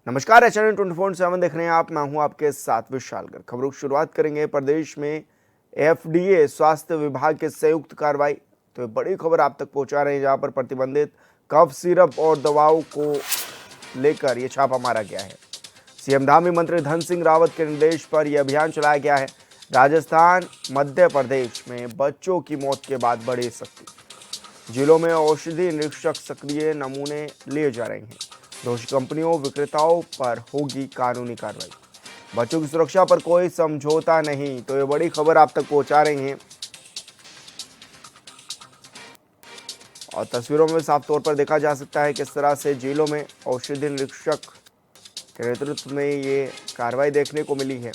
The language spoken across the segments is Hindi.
नमस्कार, एचएनएन 24/7 देख रहे हैं आप। मैं हूं आपके साथ विशालगढ़। खबरों की शुरुआत करेंगे प्रदेश में एफडीए स्वास्थ्य विभाग के संयुक्त कार्रवाई। तो बड़ी खबर आप तक पहुंचा रहे हैं, जहां पर प्रतिबंधित कफ सिरप और दवाओं को लेकर यह छापा मारा गया है। सीएम धामी मंत्री धन सिंह रावत के निर्देश पर यह अभियान चलाया गया है। राजस्थान, मध्य प्रदेश में बच्चों की मौत के बाद बड़ी सख्ती। जिलों में औषधि निरीक्षक सक्रिय, नमूने लिए जा रहे हैं। दोषी कंपनियों, विक्रेताओं पर होगी कानूनी कार्रवाई। बच्चों की सुरक्षा पर कोई समझौता नहीं। तो ये बड़ी खबर आप तक पहुंचा रहे हैं और तस्वीरों में साफ तौर पर देखा जा सकता है किस तरह से जिलों में औषधि निरीक्षक के नेतृत्व में ये कार्रवाई देखने को मिली है।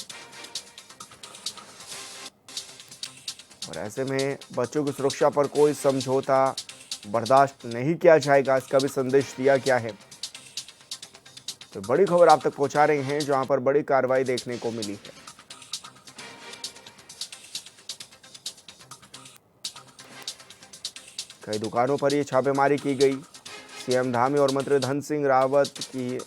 और ऐसे में बच्चों की सुरक्षा पर कोई समझौता बर्दाश्त नहीं किया जाएगा, इसका भी संदेश दिया गया है। तो बड़ी खबर आप तक पहुंचा रहे हैं, जहां पर बड़ी कार्रवाई देखने को मिली है। कई दुकानों पर ये छापेमारी की गई। सीएम धामी और मंत्री धन सिंह रावत की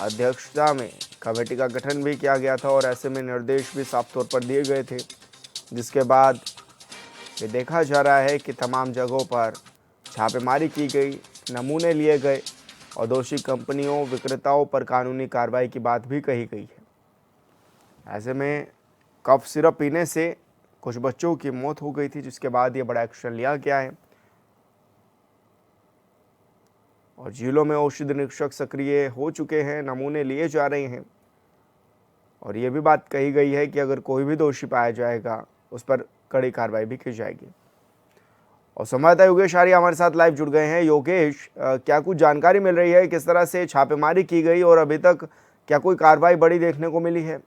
अध्यक्षता में कमेटी का गठन भी किया गया था और ऐसे में निर्देश भी साफ तौर पर दिए गए थे, जिसके बाद ये देखा जा रहा है कि तमाम जगहों पर छापेमारी की गई, नमूने लिए गए और दोषी कंपनियों, विक्रेताओं पर कानूनी कार्रवाई की बात भी कही गई है। ऐसे में कफ सिरप पीने से कुछ बच्चों की मौत हो गई थी, जिसके बाद ये बड़ा एक्शन लिया गया है और जिलों में औषधि निरीक्षक सक्रिय हो चुके हैं, नमूने लिए जा रहे हैं और ये भी बात कही गई है कि अगर कोई भी दोषी पाया जाएगा उस पर कड़ी कार्रवाई भी की जाएगी। और संवाददाता योगेश आर्य हमारे साथ लाइव जुड़ गए हैं। योगेश, क्या कुछ जानकारी मिल रही है, किस तरह से छापेमारी की गई और अभी तक क्या कोई कार्रवाई बड़ी देखने को मिली है?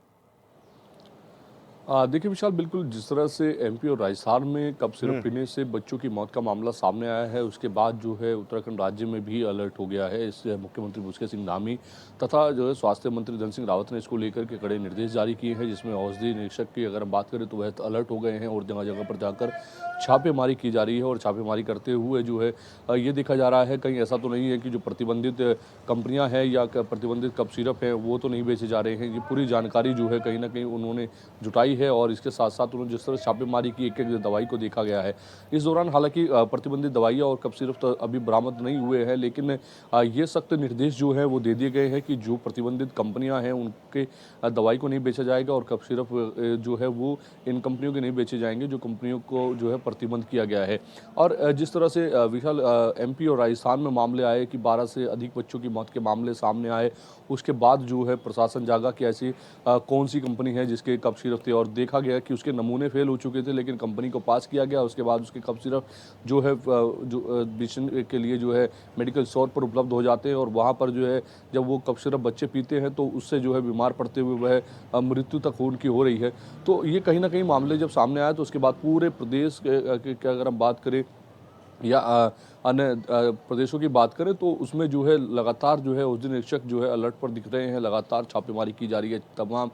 देखिए विशाल, बिल्कुल जिस तरह से एमपी और राजस्थान में कफ सिरप पीने से बच्चों की मौत का मामला सामने आया है, उसके बाद जो है उत्तराखंड राज्य में भी अलर्ट हो गया है। इस मुख्यमंत्री भूपेश सिंह धामी तथा जो है स्वास्थ्य मंत्री धन सिंह रावत ने इसको लेकर के कड़े निर्देश जारी किए हैं, जिसमें औषधि निरीक्षक की अगर हम बात करें तो वह अलर्ट हो गए हैं और जगह जगह पर जाकर छापेमारी की जा रही है। और छापेमारी करते हुए जो है ये देखा जा रहा है, कहीं ऐसा तो नहीं है कि जो प्रतिबंधित कंपनियां हैं या प्रतिबंधित कफ सिरप हैं वो तो नहीं बेचे जा रहे हैं। ये पूरी जानकारी जो है कहीं ना कहीं उन्होंने जुटाई है और इसके साथ साथ उन्होंने जिस तरह छापेमारी की, एक एक दवाई को देखा गया है। इस दौरान हालांकि प्रतिबंधित दवाइयाँ और कफ सिरप तो अभी बरामद नहीं हुए हैं, लेकिन ये सख्त निर्देश जो है वो दे दिए गए हैं कि जो प्रतिबंधित कंपनियां हैं उनके दवाई को नहीं बेचा जाएगा और कफ सिरप जो है वो इन कंपनियों के नहीं बेचे जाएंगे जो कंपनियों को जो है प्रतिबंध किया गया है। और जिस तरह से विशाल एमपी और राजस्थान में मामले आए कि 12 से अधिक बच्चों की मौत के मामले सामने आए, उसके बाद जो है प्रशासन जागा कि ऐसी कौन सी कंपनी है जिसके कफ सिरप थे और देखा गया कि उसके नमूने फेल हो चुके थे, लेकिन कंपनी को पास किया गया। उसके बाद उसके कफ सिरप जो है जो बेचने के लिए जो है मेडिकल स्टोर पर उपलब्ध हो जाते हैं और वहाँ पर जो है जब वो कफ सिरप बच्चे पीते हैं तो उससे जो है बीमार पड़ते हुए वह मृत्यु तक उनकी हो रही है। तो ये कहीं ना कहीं मामले जब सामने आए तो उसके बाद पूरे प्रदेश के अगर हम बात करें या अन्य प्रदेशों की बात करें तो उसमें जो है लगातार जो है औषधि निरीक्षक जो है अलर्ट पर दिख रहे हैं, लगातार छापेमारी की जा रही है। तमाम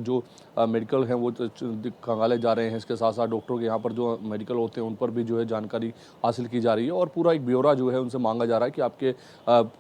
जो मेडिकल हैं वो खंगाले जा रहे हैं। इसके साथ साथ डॉक्टरों के यहाँ पर जो मेडिकल होते हैं उन पर भी जो है जानकारी हासिल की जा रही है और पूरा एक ब्यौरा जो है उनसे मांगा जा रहा है कि आपके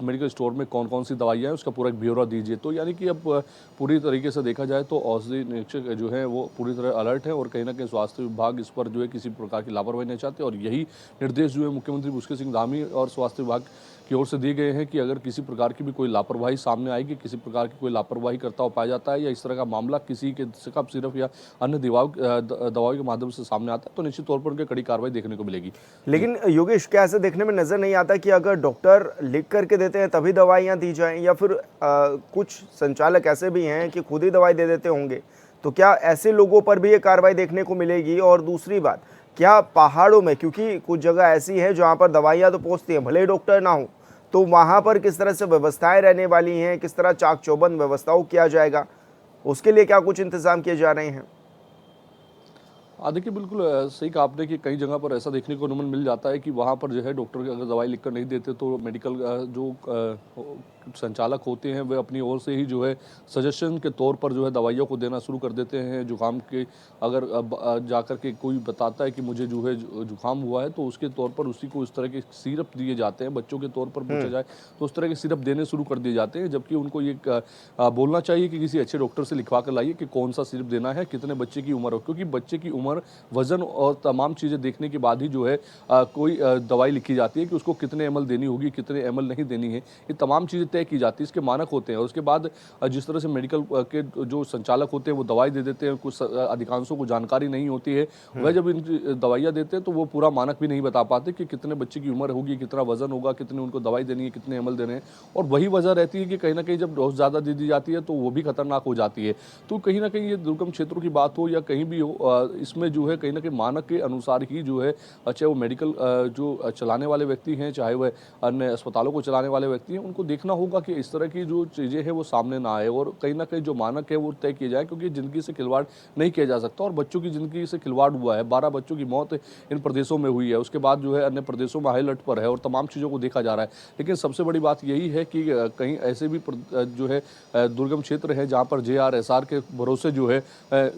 मेडिकल स्टोर में कौन कौन सी दवाइयाँ हैं उसका पूरा एक ब्यौरा दीजिए। तो यानी कि अब पूरी तरीके से देखा जाए तो औषधि निरीक्षक जो है वो पूरी तरह अलर्ट है और कहीं ना कहीं स्वास्थ्य विभाग इस पर जो है किसी प्रकार की लापरवाही नहीं चाहते और यही निर्देश जो है मुख्यमंत्री भूपेश सिंह धामी और स्वास्थ्य विभाग की ओर से दिए गए हैं कि अगर किसी प्रकार की भी कोई लापरवाही सामने आएगी, किसी प्रकार की कोई लापरवाही करता हुआ पाया जाता है या इस तरह का मामला किसी के कफ सिरप या अन्य दवाओं के माध्यम से सामने आता है तो निश्चित तौर पर उनकी कड़ी कार्रवाई देखने को मिलेगी। लेकिन योगेश, क्या ऐसे देखने में नजर नहीं आता कि अगर डॉक्टर लिख करके देते हैं तभी दवाइयाँ दी जाएं, या फिर कुछ संचालक ऐसे भी हैं कि खुद ही दवाई दे देते होंगे? तो क्या ऐसे लोगों पर भी ये कार्रवाई देखने को मिलेगी? और दूसरी बात, क्या पहाड़ों में, क्योंकि कुछ जगह ऐसी है जहाँ पर दवाइयाँ तो पहुँचती हैं, भले ही डॉक्टर ना हो, तो वहाँ पर किस तरह से व्यवस्थाएं रहने वाली हैं, किस तरह चाक चौबंद व्यवस्थाओं किया जाएगा, उसके लिए क्या कुछ इंतजाम किए जा रहे हैं? हाँ, देखिए बिल्कुल सही कहा आपने कि कई जगह पर ऐसा देखने को अमूमन मिल जाता है कि वहाँ पर जो है डॉक्टर अगर दवाई लिखकर नहीं देते तो मेडिकल जो संचालक होते हैं वे अपनी ओर से ही जो है सजेशन के तौर पर जो है दवाइयों को देना शुरू कर देते हैं। जुकाम के अगर जाकर के कोई बताता है कि मुझे जो है जुकाम हुआ है तो उसके तौर पर उसी को इस तरह के सिरप दिए जाते हैं। बच्चों के तौर पर पूछा जाए तो उस तरह के सिरप देने शुरू कर दिए जाते हैं, जबकि उनको ये बोलना चाहिए कि किसी अच्छे डॉक्टर से लिखवा कर लाइए कि कौन सा सिरप देना है, कितने बच्चे की उम्र हो, क्योंकि बच्चे की उम्र, वजन और तमाम चीज़ें देखने के बाद ही जो है कोई दवाई लिखी जाती है कि उसको कितने एमएल देनी होगी, कितने एमएल नहीं देनी है। ये तमाम चीज़ें तय की जाती है, इसके मानक होते हैं और उसके बाद जिस तरह से मेडिकल के जो संचालक होते हैं वो दवाई दे देते हैं, कुछ अधिकांशों को जानकारी नहीं होती है। वह जब इनकी दवाइयाँ देते हैं तो वो पूरा मानक भी नहीं बता पाते कि कितने बच्चे की उम्र होगी, कितना वजन होगा, कितने उनको दवाई देनी है, कितने एमएल देने हैं। और वही वजह रहती है कि कहीं ना कहीं जब डोज ज़्यादा दे दी जाती है तो वो भी खतरनाक हो जाती है। तो कहीं ना कहीं ये दुर्गम क्षेत्रों की बात हो या कहीं भी हो, इसमें जो है कहीं ना कहीं मानक के अनुसार ही जो है, चाहे वो मेडिकल जो चलाने वाले व्यक्ति हैं, चाहे वह अन्य अस्पतालों को चलाने वाले व्यक्ति हैं, उनको देखना होगा कि इस तरह की जो चीज़ें हैं वो सामने ना आए और कहीं ना कहीं जो मानक है वो तय किए जाए, क्योंकि ज़िंदगी से खिलवाड़ नहीं किया जा सकता और बच्चों की ज़िंदगी से खिलवाड़ हुआ है। 12 बच्चों की मौत इन प्रदेशों में हुई है, उसके बाद जो है अन्य प्रदेशों में हाई अलर्ट पर है और तमाम चीज़ों को देखा जा रहा है। लेकिन सबसे बड़ी बात यही है कि कहीं ऐसे भी जो है दुर्गम क्षेत्र है जहाँ पर JRSR के भरोसे जो है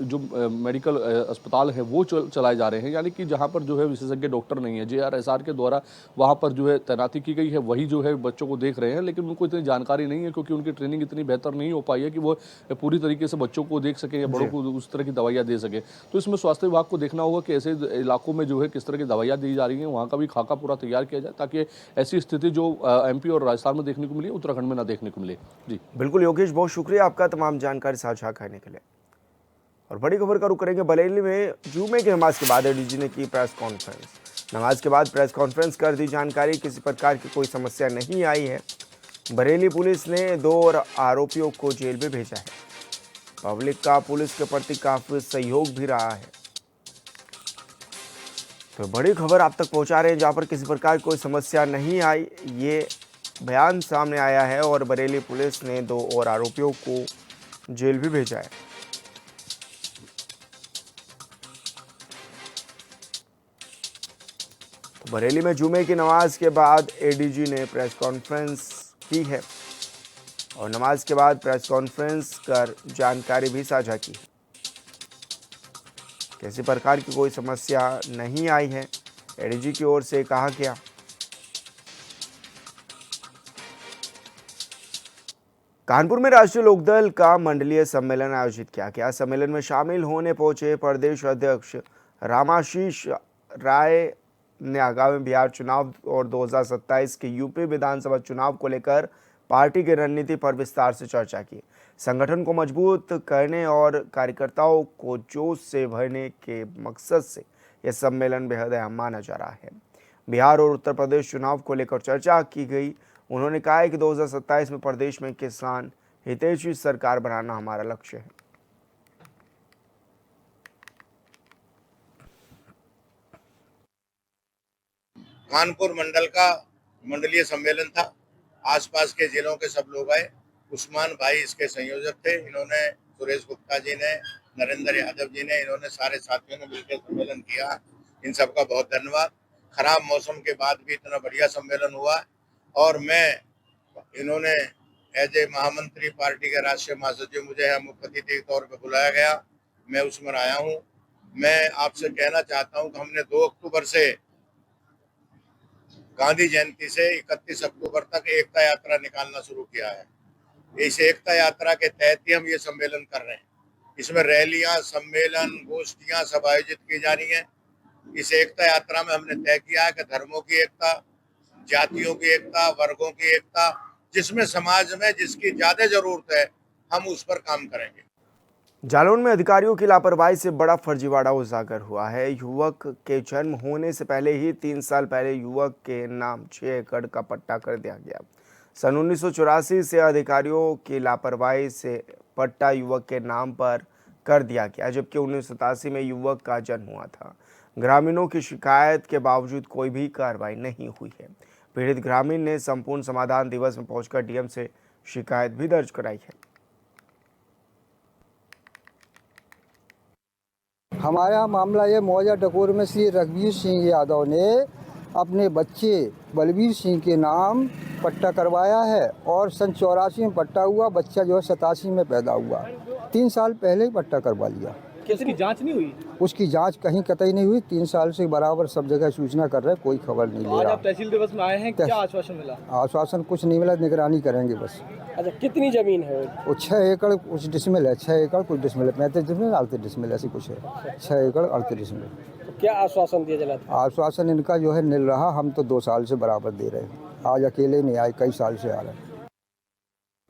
जो मेडिकल अस्पताल है वो चलाए जा रहे हैं, यानी कि जहाँ पर जो है विशेषज्ञ डॉक्टर नहीं है, JRSR के द्वारा वहाँ पर जो है तैनाती की गई है, वही जो है बच्चों को देख रहे हैं, लेकिन उनको इतनी जानकारी नहीं है क्योंकि उनकी ट्रेनिंग इतनी बेहतर नहीं हो पाई है कि वो पूरी तरीके से बच्चों को देख सकें या बड़ों को उस तरह की दवाइयाँ दे सके। तो इसमें स्वास्थ्य विभाग को देखना होगा कि ऐसे इलाकों में जो है किस तरह की दवाइयाँ दी जा रही हैं, वहाँ का भी खाका पूरा तैयार किया जाए ताकि ऐसी स्थिति जो MP और राजस्थान में देखने को मिली उत्तराखंड में ना देखने को मिले। जी बिल्कुल योगेश, बहुत शुक्रिया आपका तमाम जानकारी साझा करने के लिए। और बड़ी खबर का रुख करेंगे। बरेली में जुमे की नमाज के बाद एडीजी ने की प्रेस कॉन्फ्रेंस। नमाज के बाद प्रेस कॉन्फ्रेंस कर दी जानकारी, किसी प्रकार की कोई समस्या नहीं आई है। बरेली पुलिस ने 2 और आरोपियों को जेल में भेजा है। पब्लिक का पुलिस के प्रति काफी सहयोग भी रहा है। तो बड़ी खबर आप तक पहुंचा रहे हैं जहां पर किसी प्रकार की कोई समस्या नहीं आई, ये बयान सामने आया है और बरेली पुलिस ने 2 और आरोपियों को जेल भी भेजा है। तो बरेली में जुमे की नमाज के बाद एडीजी ने प्रेस कॉन्फ्रेंस की है और नमाज के बाद प्रेस कॉन्फ्रेंस कर जानकारी भी साझा की है। किसी प्रकार की कोई समस्या नहीं आई है, एडीजी की ओर से कहा गया। कानपुर में राष्ट्रीय लोकदल का मंडलीय सम्मेलन आयोजित किया गया। सम्मेलन में शामिल होने पहुंचे प्रदेश अध्यक्ष रामाशीष राय ने आगामी बिहार चुनाव और 2027 के यूपी विधानसभा चुनाव को लेकर पार्टी की रणनीति पर विस्तार से चर्चा की। संगठन को मजबूत करने और कार्यकर्ताओं को जोश से भरने के मकसद से यह सम्मेलन बेहद अहम माना जा रहा है। बिहार और उत्तर प्रदेश चुनाव को लेकर चर्चा की गई। उन्होंने कहा है कि 2027 में प्रदेश में किसान हितैषी सरकार बनाना हमारा लक्ष्य है। कानपुर मंडल का मंडलीय सम्मेलन था। आसपास के जिलों के सब लोग आए। उस्मान भाई इसके संयोजक थे। इन्होंने, सुरेश गुप्ता जी ने, नरेंद्र यादव जी ने, इन्होंने सारे साथियों ने मिलकर सम्मेलन किया। इन सबका बहुत धन्यवाद। खराब मौसम के बाद भी इतना बढ़िया सम्मेलन हुआ और इन्होंने एज ए महामंत्री पार्टी के राष्ट्रीय महासचिव मुझे मुख्य अतिथि के तौर पर बुलाया गया। मैं उसमें आया हूँ। मैं आपसे कहना चाहता हूँ कि हमने 2 अक्टूबर से गांधी जयंती से 31 अक्टूबर तक एकता यात्रा निकालना शुरू किया है। इस एकता यात्रा के तहत ही हम ये सम्मेलन कर रहे हैं। इसमें रैलियां, सम्मेलन, गोष्ठियां सब आयोजित की जा रही हैं। इस एकता यात्रा में हमने तय किया है कि धर्मों की एकता, जातियों की एकता, वर्गों की एकता, जिसमें समाज में जिसकी ज्यादा जरूरत है हम उस पर काम करेंगे। जालौन में अधिकारियों की लापरवाही से बड़ा फर्जीवाड़ा उजागर हुआ है। युवक के जन्म होने से पहले ही 3 साल पहले युवक के नाम 6 एकड़ का पट्टा कर दिया गया। सन 1984 से अधिकारियों की लापरवाही से पट्टा युवक के नाम पर कर दिया गया, जबकि 1987 में युवक का जन्म हुआ था। ग्रामीणों की शिकायत के बावजूद कोई भी कार्रवाई नहीं हुई है। पीड़ित ग्रामीण ने संपूर्ण समाधान दिवस में पहुंचकर डीएम से शिकायत भी दर्ज कराई है। हमारा मामला ये मौजा डकोर में श्री रघुवीर सिंह यादव ने अपने बच्चे बलबीर सिंह के नाम पट्टा करवाया है और सन 84 में पट्टा हुआ, बच्चा जो है 87 में पैदा हुआ। 3 साल पहले ही पट्टा करवा लिया। किसकी जांच नहीं हुई? उसकी जांच कहीं कतई नहीं हुई। 3 साल से बराबर सब जगह सूचना कर रहे, कोई खबर नहीं ले आज रहा। आप तहसील दिवस में आए हैं, क्या आश्वासन मिला? आश्वासन कुछ नहीं मिला, निगरानी करेंगे बस। अच्छा, कितनी जमीन है? वो 6 एकड़ कुछ डिसमिल है, 6 एकड़ कुछ डिसमिल है, 35 डिसमिल 38 डिसमिल ऐसी कुछ है, 6 एकड़ 38 डिसमिल। तो क्या आश्वासन दिया जला था? आश्वासन इनका जो है मिल रहा, हम तो 2 साल से बराबर दे रहे हैं, आज अकेले नहीं आए, कई साल से आ रहे हैं।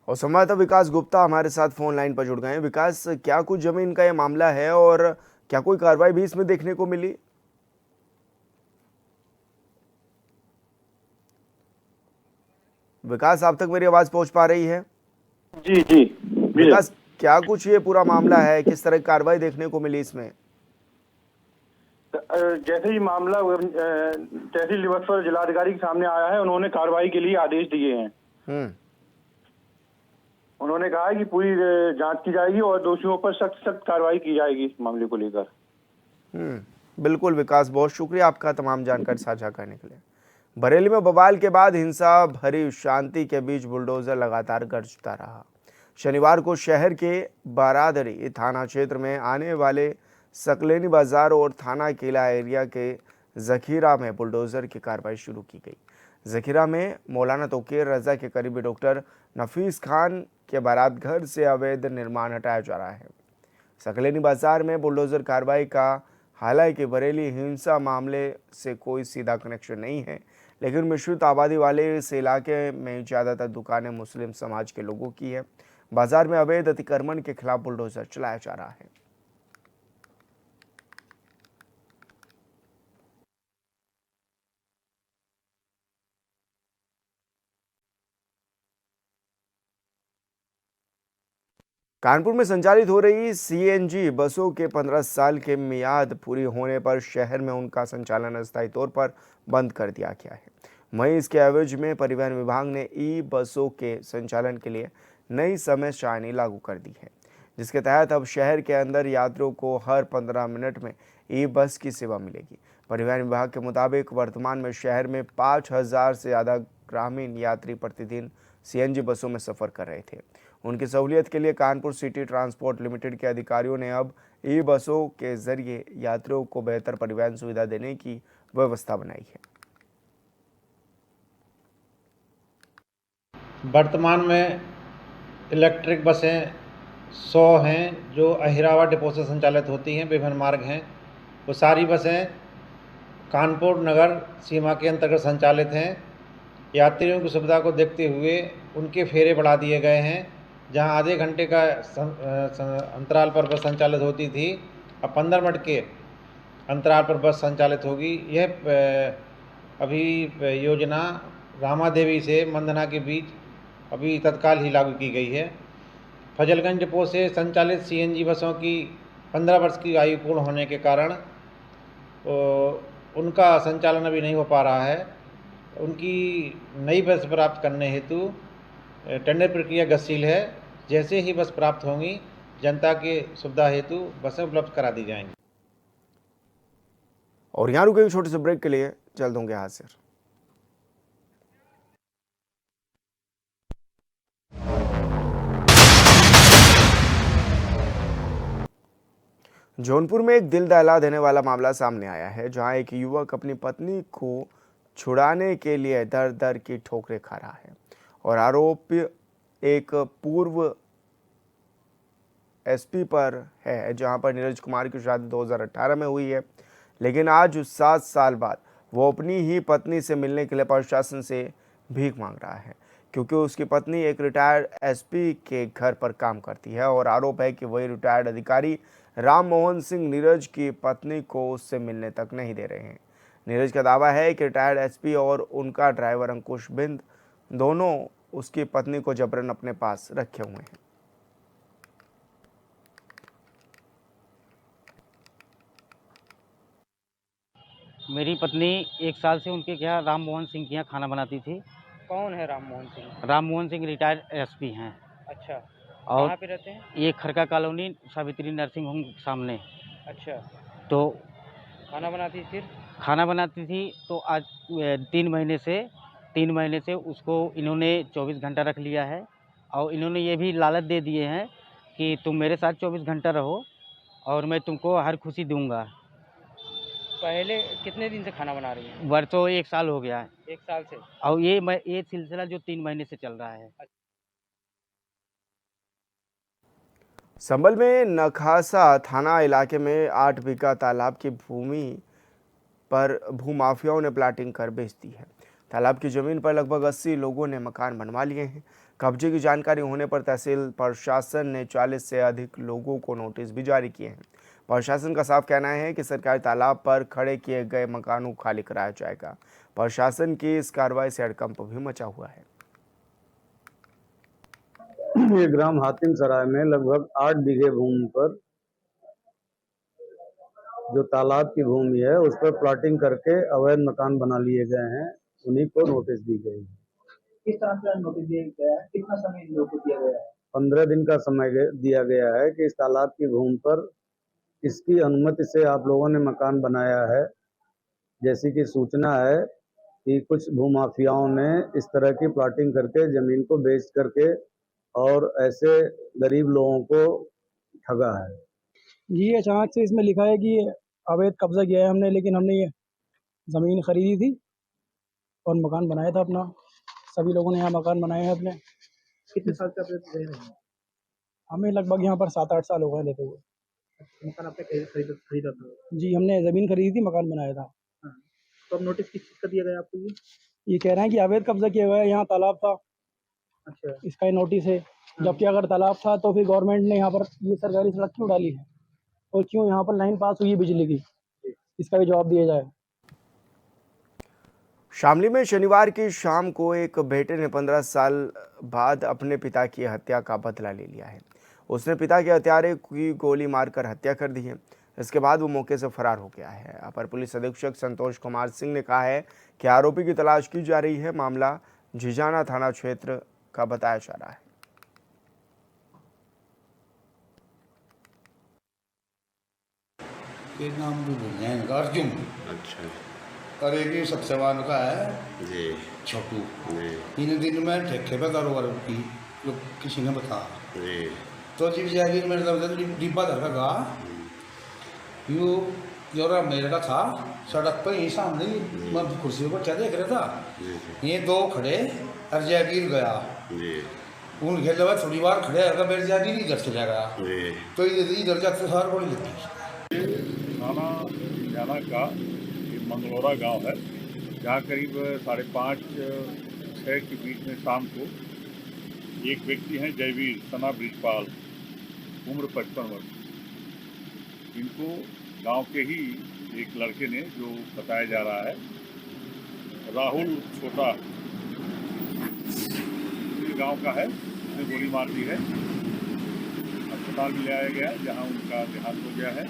और संवाददाता विकास गुप्ता हमारे साथ फोन लाइन पर जुड़ गए हैं। विकास, क्या कुछ जमीन का ये मामला है और क्या कोई कार्रवाई भी इसमें देखने को मिली? विकास, आप तक मेरी आवाज पहुंच पा रही है? जी जी विकास, क्या कुछ ये पूरा मामला है, किस तरह की कार्रवाई देखने को मिली इसमें? जैसे ही मामला तहसील दिवस पर जिलाधिकारी के सामने आया है, उन्होंने कार्रवाई के लिए आदेश दिए हैं। उन्होंने कहा है कि पूरी जांच की जाएगी और दोषियों पर सख्त कार्रवाई की जाएगी इस मामले को लेकर। बिल्कुल विकास, बहुत शुक्रिया आपका तमाम जानकारी साझा करने के लिए। बरेली में बवाल के बाद हिंसा भरी शांति के बीच बुलडोजर लगातार गरजता रहा। शनिवार को शहर के बारादरी थाना क्षेत्र में आने वाले सकलेनी बाजार और थाना किला एरिया के जखीरा में बुलडोजर की कार्रवाई शुरू की गई। जखीरा में मौलाना तोकीर रजा के करीबी डॉक्टर नफीस खान के बारात घर से अवैध निर्माण हटाया जा रहा है। सकलेनी बाजार में बुलडोजर कार्रवाई का हालांकि बरेली हिंसा मामले से कोई सीधा कनेक्शन नहीं है, लेकिन मिश्रित आबादी वाले इस इलाके में ज़्यादातर दुकानें मुस्लिम समाज के लोगों की है। बाजार में अवैध अतिक्रमण के खिलाफ बुलडोजर चलाया जा रहा है। कानपुर में संचालित हो रही सीएनजी बसों के 15 साल के मियाद पूरी होने पर शहर में उनका संचालन अस्थायी तौर पर बंद कर दिया गया है। वहीं इसके एवज में परिवहन विभाग ने ई बसों के संचालन के लिए नई समय सारणी लागू कर दी है, जिसके तहत अब शहर के अंदर यात्रियों को हर 15 मिनट में ई बस की सेवा मिलेगी। परिवहन विभाग के मुताबिक वर्तमान में शहर में 5000 से ज़्यादा ग्रामीण यात्री प्रतिदिन सीएनजी बसों में सफ़र कर रहे थे। उनकी सहूलियत के लिए कानपुर सिटी ट्रांसपोर्ट लिमिटेड के अधिकारियों ने अब ई बसों के जरिए यात्रियों को बेहतर परिवहन सुविधा देने की व्यवस्था बनाई है। वर्तमान में इलेक्ट्रिक बसें 100 हैं जो अहिरावा डिपो से संचालित होती हैं। विभिन्न मार्ग हैं, वो सारी बसें कानपुर नगर सीमा के अंतर्गत संचालित हैं। यात्रियों की सुविधा को देखते हुए उनके फेरे बढ़ा दिए गए हैं। जहां आधे घंटे का अंतराल पर बस संचालित होती थी, अब 15 मिनट के अंतराल पर बस संचालित होगी। यह अभी योजना रामादेवी से मंदना के बीच अभी तत्काल ही लागू की गई है। फजलगंज डिपो से संचालित सीएनजी बसों की 15 वर्ष की आयु पूर्ण होने के कारण उनका संचालन अभी नहीं हो पा रहा है। उनकी नई बस प्राप्त करने हेतु टेंडर प्रक्रिया गतिशील है। जैसे ही बस प्राप्त होंगी, जनता के सुविधा हेतु बसें उपलब्ध करा दी जाएंगी। और यहाँ रुके छोटे से ब्रेक के लिए, जल्द होंगे हाजिर। जौनपुर में एक दिल दहला देने वाला मामला सामने आया है, जहां एक युवक अपनी पत्नी को छुड़ाने के लिए दर दर की ठोकरें खा रहा है और आरोप एक पूर्व एसपी पर है, जहां पर नीरज कुमार की शादी 2018 में हुई है, लेकिन आज 7 साल बाद वो अपनी ही पत्नी से मिलने के लिए प्रशासन से भीख मांग रहा है, क्योंकि उसकी पत्नी एक रिटायर्ड एसपी के घर पर काम करती है और आरोप है कि वही रिटायर्ड अधिकारी राम मोहन सिंह नीरज की पत्नी को उससे मिलने तक नहीं दे रहे हैं। नीरज का दावा है कि रिटायर्ड एसपी और उनका ड्राइवर अंकुश बिंद दोनों उसकी पत्नी को जबरन अपने पास रखे हुए हैं। मेरी पत्नी 1 साल से उनके यहाँ राम मोहन सिंह के यहाँ खाना बनाती थी। कौन है राम मोहन सिंह? राम मोहन सिंह रिटायर्ड एसपी हैं। अच्छा, और कहाँ पे रहते हैं? ये खरका कॉलोनी सावित्री नर्सिंग होम सामने। अच्छा, तो खाना बनाती फिर खाना बनाती थी। तो आज 3 महीने से उसको इन्होंने 24 घंटा रख लिया है और इन्होंने ये भी लालच दे दिए हैं कि तुम मेरे साथ 24 घंटा रहो और मैं तुमको हर खुशी दूंगा। पहले कितने दिन से खाना बना रही हैं? वर्षों 1 साल हो गया है 1 साल से। और ये सिलसिला जो 3 महीने से चल रहा है। संभल में नखासा थाना इलाके में 8 बीघा तालाब की भूमि पर भूमाफियाओं ने प्लाटिंग कर बेच दी है। तालाब की जमीन पर लगभग 80 लोगों ने मकान बनवा लिए हैं। कब्जे की जानकारी होने पर तहसील प्रशासन ने 40 से अधिक लोगों को नोटिस भी जारी किए हैं। प्रशासन का साफ कहना है कि सरकारी तालाब पर खड़े किए गए मकानों को खाली कराया जाएगा। प्रशासन की इस कार्रवाई से हड़कंप भी मचा हुआ है। ये ग्राम हातिम सराय में लगभग 8 बीघे भूमि पर जो तालाब की भूमि है उस पर प्लॉटिंग करके अवैध मकान बना लिए गए हैं, उन्हीं को नोटिस दी गई है। किस तरह से नोटिस दिया गया है? कितना समय इन लोगों को दिया गया है? 15 दिन का समय दिया गया है कि इस तालाब की भूमि पर इसकी अनुमति से आप लोगों ने मकान बनाया है। जैसी कि सूचना है कि कुछ भूमाफियाओं ने इस तरह की प्लॉटिंग करके जमीन को बेच करके और ऐसे गरीब लोगों को ठगा है। जी अचानक से इसमें लिखा है कि अवैध कब्जा किया है हमने, लेकिन हमने ये ज़मीन खरीदी थी और मकान बनाया था अपना। सभी लोगों ने यहाँ मकान बनाए हैं अपने। कितने साल से आप रह रहे हैं? हमें लगभग यहाँ पर 7-8 साल हो गए रहते हुए। मकान आपने खरीदा था? जी हमने ज़मीन खरीदी थी, मकान बनाया था। हाँ। तो अब नोटिस किस चीज़ का दिया गया आपको? ये कह रहे हैं कि अवैध कब्जा किया हुआ है, यहाँ तालाब था। अच्छा। इसका ये नोटिस है। जबकि अगर तालाब था तो फिर गवर्नमेंट ने यहाँ पर ये सरकारी सड़क क्यों डाली है और क्यों यहाँ पर लाइन पास हुई है बिजली की, इसका भी जवाब दिया जाए। शामली में शनिवार की शाम को एक बेटे ने 15 साल बाद अपने पिता की हत्या का बदला ले लिया है। उसने पिता के हत्यारे की गोली मारकर हत्या कर दी है। इसके बाद वो मौके से फरार हो गया है। अपर पुलिस अधीक्षक संतोष कुमार सिंह ने कहा है कि आरोपी की तलाश की जा रही है। मामला झिझाना थाना क्षेत्र का बताया जा रहा है। एक नाम भी भूल गए इनका, अर्जुन। अच्छा। और एक ही सत्यवान का है जी छोटू। जी। 3 दिन में ठेके पे कारोबार की जो किसी ने बताया जी। तो जीव जागीर मेरे तरफ डिब्बा धर का गा यू जोरा मेरे का था सड़क पर ही सामने ही, मैं कुर्सी पर क्या देख रहा था। ये 2 खड़े और जागीर गया जी। उन खेल में थोड़ी बार खड़े होकर मेरे जागीर इधर चला गया जी। तो इधर जाते सार बड़ी लगी। थाना जाना का ये मंगलौरा गांव है, जहाँ करीब 5:30-6 के बीच में शाम को एक व्यक्ति हैं जयवीर सना ब्रिजपाल, उम्र 55 वर्ष। इनको गांव के ही एक लड़के ने, जो बताया जा रहा है राहुल छोटा गांव का है, उसने गोली मार दी है। अस्पताल में ले आया गया जहां उनका देहांत हो गया है।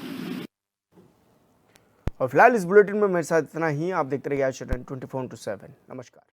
और फिलहाल इस बुलेटिन में मेरे साथ इतना ही। आप देखते रहिए आज 24/7। नमस्कार।